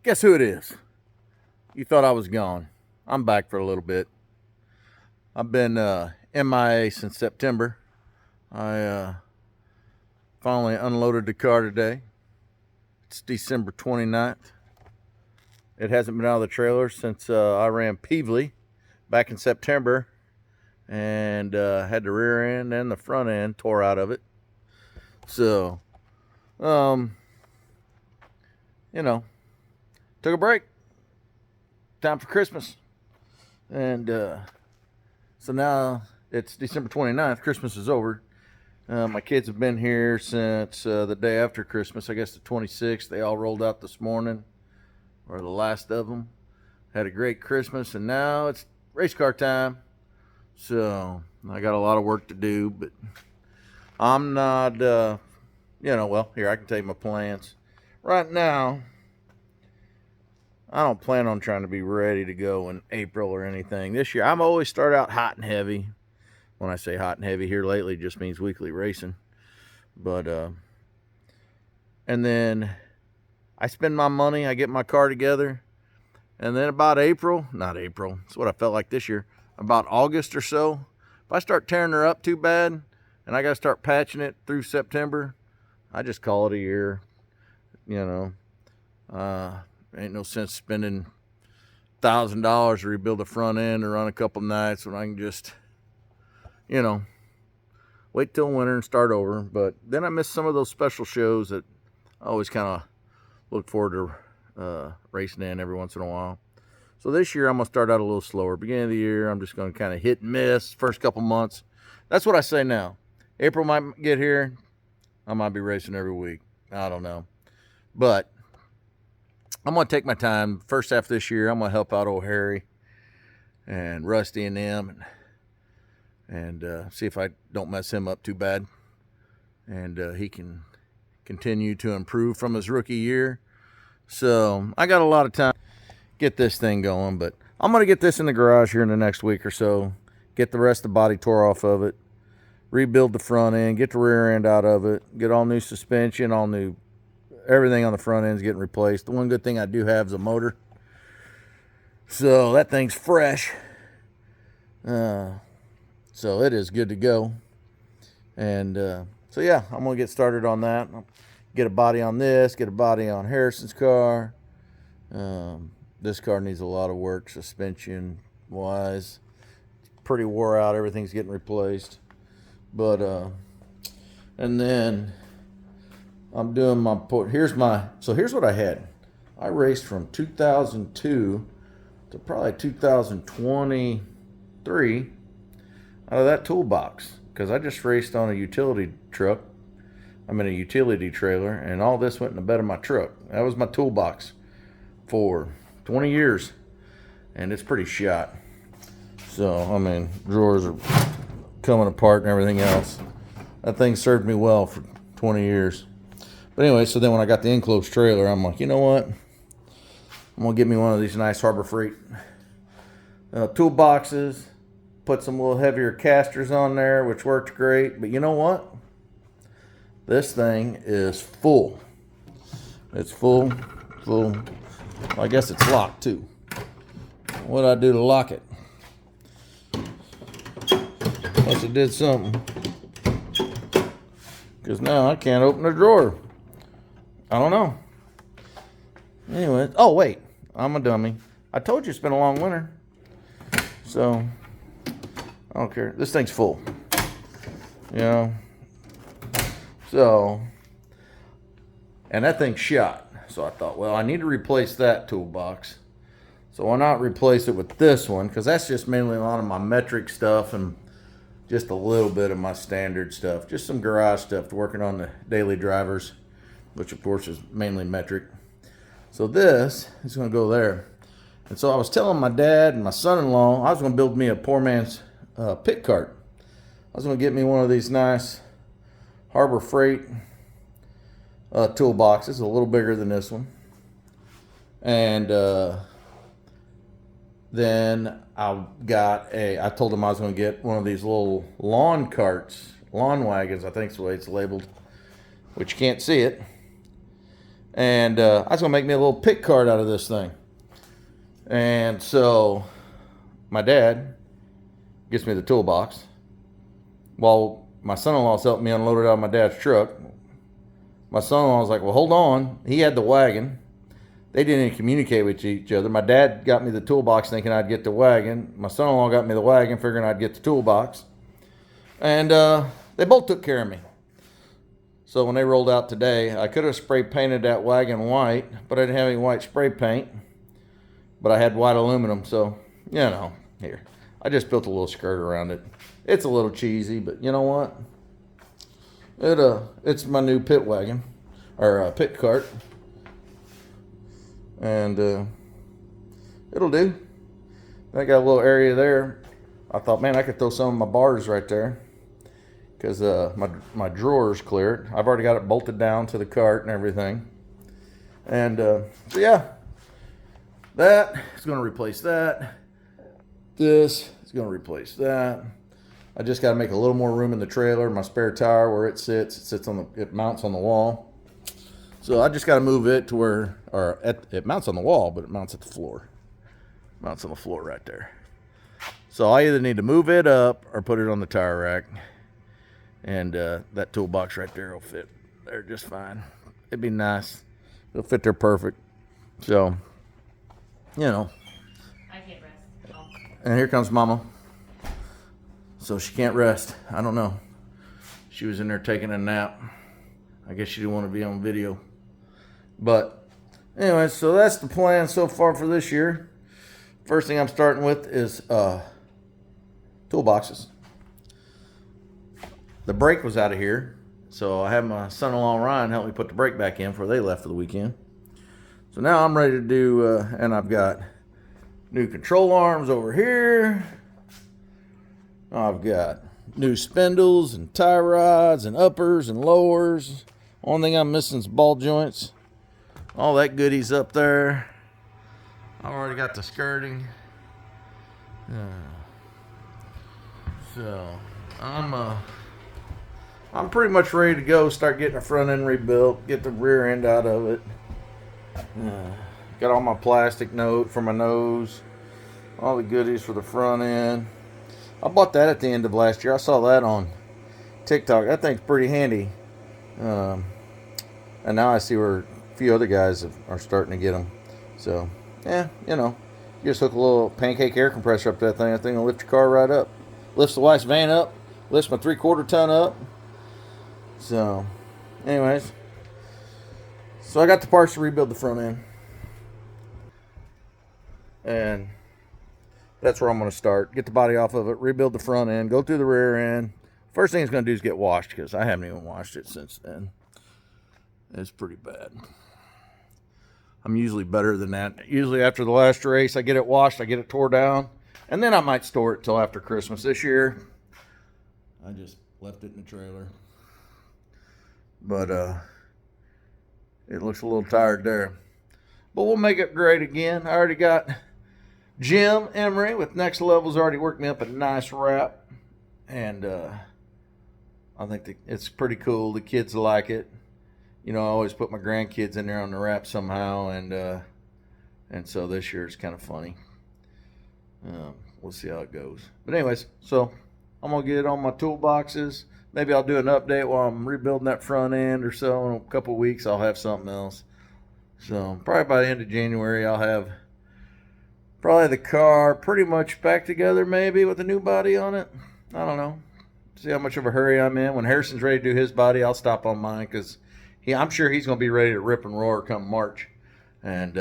Guess who it is? You thought I was gone. I'm back for a little bit. I've been MIA since September. I finally unloaded the car today. It's December 29th. It hasn't been out of the trailer since I ran Peevely back in September and had the rear end and the front end tore out of it. So, took a break. Time for Christmas. And so now it's December 29th. Christmas is over. My kids have been here since the day after Christmas, I guess the 26th. They all rolled out this morning, or the last of them. Had a great Christmas, and now it's race car time. So I got a lot of work to do, but I'm not, well, here, I can tell you my plans. Right now, I don't plan on trying to be ready to go in April or anything. This year, I'm always start out hot and heavy. When I say hot and heavy here lately, it just means weekly racing. But, and then I spend my money, I get my car together. And then about not April, it's what I felt like this year, about August or so, if I start tearing her up too bad and I got to start patching it through September, I just call it a year. Ain't no sense spending $1,000 to rebuild the front end or run a couple nights when I can just, wait till winter and start over. But then I miss some of those special shows that I always kind of look forward to racing in every once in a while. So this year I'm going to start out a little slower. Beginning of the year, I'm just going to kind of hit and miss first couple months. That's what I say now. April might get here. I might be racing every week. I don't know. But I'm going to take my time. First half of this year, I'm going to help out old Harry and Rusty and them and see if I don't mess him up too bad. And he can continue to improve from his rookie year. So I got a lot of time to get this thing going, but I'm going to get this in the garage here in the next week or so, get the rest of the body tore off of it, rebuild the front end, get the rear end out of it, get all new suspension, all new everything on the front end is getting replaced. The one good thing I do have is a motor. So that thing's fresh. So it is good to go. And so yeah, I'm going to get started on that. Get a body on this, get a body on Harrison's car. This car needs a lot of work suspension wise. It's pretty wore out. Everything's getting replaced. But, and then I'm doing my here's what I had. I raced from 2002 to probably 2023 out of that toolbox because I just raced on a utility truck. I'm in a utility trailer, and all this went in the bed of my truck. That was my toolbox for 20 years, and it's pretty shot. So, I mean, drawers are coming apart and everything else. That thing served me well for 20 years. But anyway, so then when I got the enclosed trailer, I'm like, you know what? I'm going to get me one of these nice Harbor Freight toolboxes, put some little heavier casters on there, which worked great. But you know what? This thing is full. It's full. I guess it's locked too. What did I do to lock it? Must have did something. Because now I can't open the drawer. I don't know. Anyway, oh wait, I'm a dummy. I told you it's been a long winter. So, I don't care. This thing's full. So, and that thing's shot. So I thought, well, I need to replace that toolbox. So why not replace it with this one? Because that's just mainly a lot of my metric stuff and just a little bit of my standard stuff. Just some garage stuff working on the daily drivers, which of course is mainly metric. So this is going to go there. And so I was telling my dad and my son-in-law I was going to build me a poor man's pit cart. I was going to get me one of these nice Harbor Freight toolboxes, a little bigger than this one. And then I told him I was going to get one of these little lawn carts, lawn wagons, I think is the way it's labeled, which you can't see it. And I was gonna make me a little pick cart out of this thing. And so my dad gets me the toolbox while my son-in-law's helping me unload it out of my dad's truck. My son-in-law was like, well, hold on. He had the wagon. They didn't even communicate with each other. My dad got me the toolbox thinking I'd get the wagon. My son-in-law got me the wagon figuring I'd get the toolbox. And they both took care of me. So when they rolled out today, I could have spray painted that wagon white, but I didn't have any white spray paint. But I had white aluminum, so, you know, here. I just built a little skirt around it. It's a little cheesy, but you know what? It's my new pit wagon, or pit cart. And it'll do. I got a little area there. I thought, man, I could throw some of my bars right there, because my drawer's cleared. I've already got it bolted down to the cart and everything. And so yeah, that is going to replace that. This is going to replace that. I just got to make a little more room in the trailer. My spare tire where it sits it mounts on the wall. So I just got to move it to where, it mounts on the wall, but it mounts at the floor. Mounts on the floor right there. So I either need to move it up or put it on the tire rack. And that toolbox right there will fit there just fine. It'd be nice. It'll fit there perfect. So, you know. I can't rest. Oh. And here comes Mama. So she can't rest. I don't know. She was in there taking a nap. I guess she didn't want to be on video. But anyway, so that's the plan so far for this year. First thing I'm starting with is toolboxes. The brake was out of here, so I had my son-in-law Ryan help me put the brake back in before they left for the weekend. So now I'm ready to do, and I've got new control arms over here. I've got new spindles and tie rods and uppers and lowers. Only thing I'm missing is ball joints. All that goodies up there. I've already got the skirting. So I'm pretty much ready to go. Start getting the front end rebuilt. Get the rear end out of it. Got all my plastic note for my nose. All the goodies for the front end. I bought that at the end of last year. I saw that on TikTok. That thing's pretty handy. And now I see where a few other guys are starting to get them. So, yeah, you know, you just hook a little pancake air compressor up to that thing. That thing will lift your car right up. Lifts the wife's van up. Lifts my 3/4 ton up. So, anyways. So I got the parts to rebuild the front end. And that's where I'm going to start. Get the body off of it, rebuild the front end, go through the rear end. First thing it's going to do is get washed, because I haven't even washed it since then. It's pretty bad. I'm usually better than that. Usually after the last race, I get it washed, I get it tore down, and then I might store it till after Christmas. This year, I just left it in the trailer. But it looks a little tired there. But we'll make it great again. I already got Jim Emery with Next Level's already worked me up a nice wrap, and I think it's pretty cool. The kids like it. You know, I always put my grandkids in there on the wrap somehow, and so this year it's kind of funny. We'll see how it goes. But anyways, so I'm gonna get it on my toolboxes. Maybe I'll do an update while I'm rebuilding that front end or so. In a couple of weeks, I'll have something else. So probably by the end of January, I'll have probably the car pretty much back together, maybe with a new body on it. I don't know. See how much of a hurry I'm in. When Harrison's ready to do his body, I'll stop on mine, because I'm sure he's going to be ready to rip and roar come March. And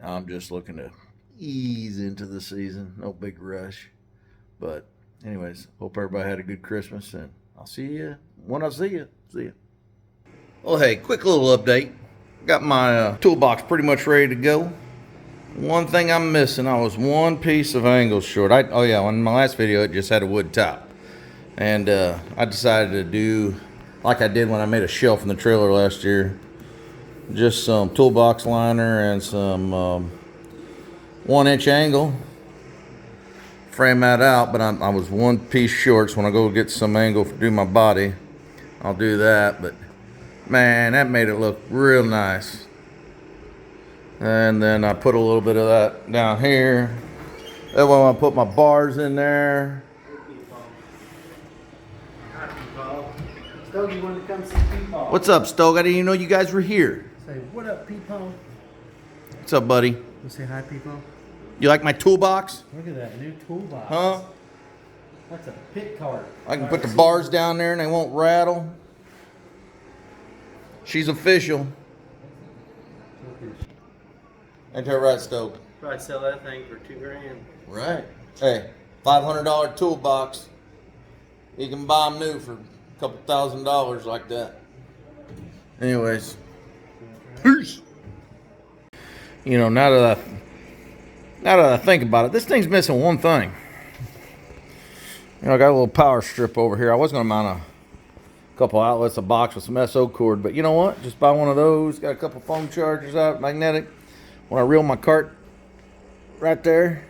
I'm just looking to ease into the season. No big rush. But anyways, hope everybody had a good Christmas, and I'll see you when I see you. See you. Well, hey, quick little update. Got my toolbox pretty much ready to go. One thing I'm missing, I was one piece of angle short. Oh yeah, on my last video, it just had a wood top. And I decided to do like I did when I made a shelf in the trailer last year. Just some toolbox liner and some 1-inch angle. Frame that out, but I was one piece short, so when I go get some angle to do my body, I'll do that. But Man, that made it look real nice. And then I put a little bit of that down here. That way when I put my bars in there. Stogie wanted to come see Peepaw. What's up, Stoke? I didn't even know you guys were here. Say, what up, Peepaw? What's up, buddy? You say hi, Peepaw? You like my toolbox? Look at that new toolbox. Huh? That's a pit cart. I can put the bars down there and they won't rattle. She's official. Ain't that right, Stoke? Probably sell that thing for $2,000. Right. Hey, $500 toolbox. You can buy them new for a couple $1,000s like that. Anyways. Peace. You know, now that I think about it, this thing's missing one thing. You know, I got a little power strip over here. I was going to mount a couple outlets, a box with some SO cord, but you know what? Just buy one of those. Got a couple phone chargers out, magnetic. When I reel my cart right there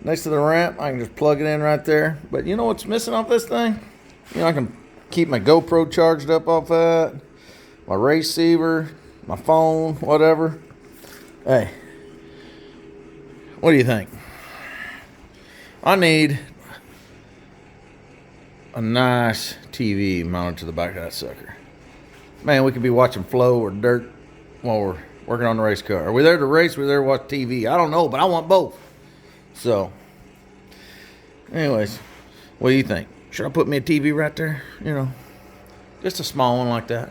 next to the ramp, I can just plug it in right there. But you know what's missing off this thing? You know, I can keep my GoPro charged up off that, my receiver, my phone, whatever. Hey, what do you think? I need a nice TV mounted to the back of that sucker. Man, we could be watching Flow or Dirt while we're working on the race car. Are we there to race? Or are we there to watch TV? I don't know, but I want both. So, anyways, what do you think? Should I put me a TV right there? You know, just a small one like that.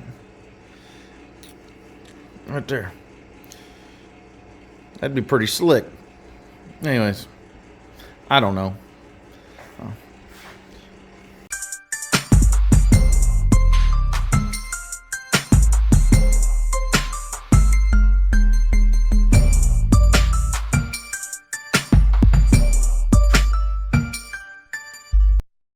Right there. That'd be pretty slick. Anyways, I don't know.